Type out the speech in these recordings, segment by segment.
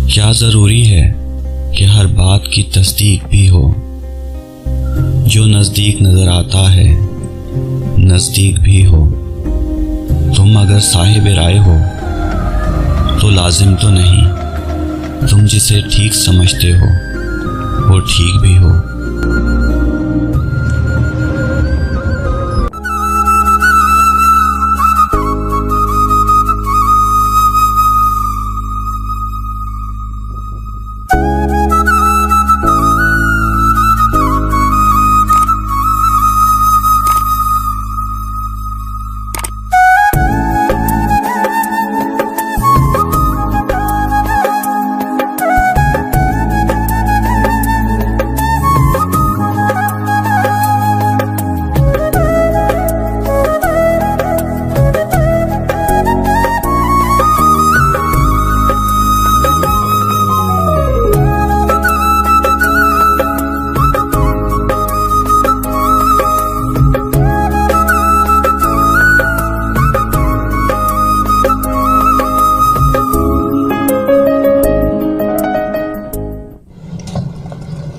क्या ज़रूरी है कि हर बात की तस्दीक भी हो? जो नज़दीक नज़र आता है नज़दीक भी हो। तुम अगर साहिब राय हो तो लाजिम तो नहीं, तुम जिसे ठीक समझते हो वो ठीक भी हो।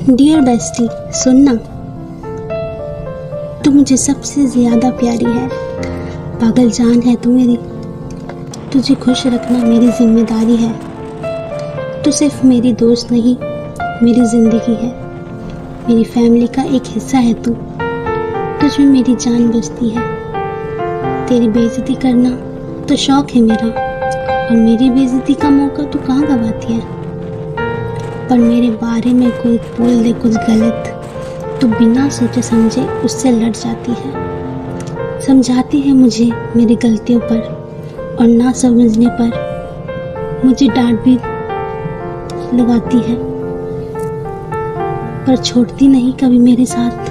डियर बेस्टी, सुनना, तू मुझे सबसे ज़्यादा प्यारी है। पागल जान है तू मेरी। तुझे खुश रखना मेरी जिम्मेदारी है। तू सिर्फ मेरी दोस्त नहीं, मेरी ज़िंदगी है। मेरी फैमिली का एक हिस्सा है तू। तुझ में मेरी जान बसती है। तेरी बेइज्जती करना तो शौक है मेरा, और मेरी बेइज्जती का मौका तू कहाँ गवाती है। पर मेरे बारे में कोई बोल दे कुछ गलत तो बिना सोचे समझे उससे लड़ जाती है। समझाती है मुझे मेरी गलतियों पर, और ना समझने पर मुझे डांट भी लगाती है, पर छोड़ती नहीं कभी मेरे साथ।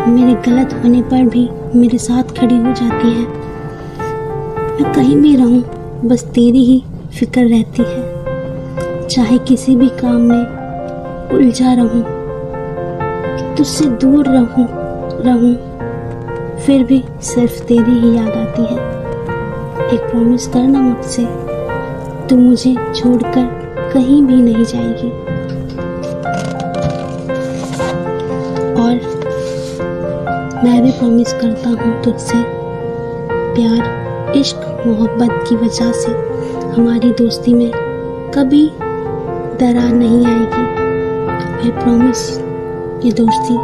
मेरे गलत होने पर भी मेरे साथ खड़ी हो जाती है। मैं कहीं भी रहूं बस तेरी ही फिक्र रहती है। चाहे किसी भी काम में उलझा रहूं, तुझसे दूर रहूं, फिर भी सिर्फ तेरी ही याद आती है। एक प्रॉमिस करना मुझसे, तू मुझे छोड़कर कहीं भी नहीं जाएगी। और मैं भी प्रॉमिस करता हूँ तुझसे, प्यार इश्क मोहब्बत की वजह से हमारी दोस्ती में कभी दरार नहीं आएगी। आई प्रॉमिस ये दोस्ती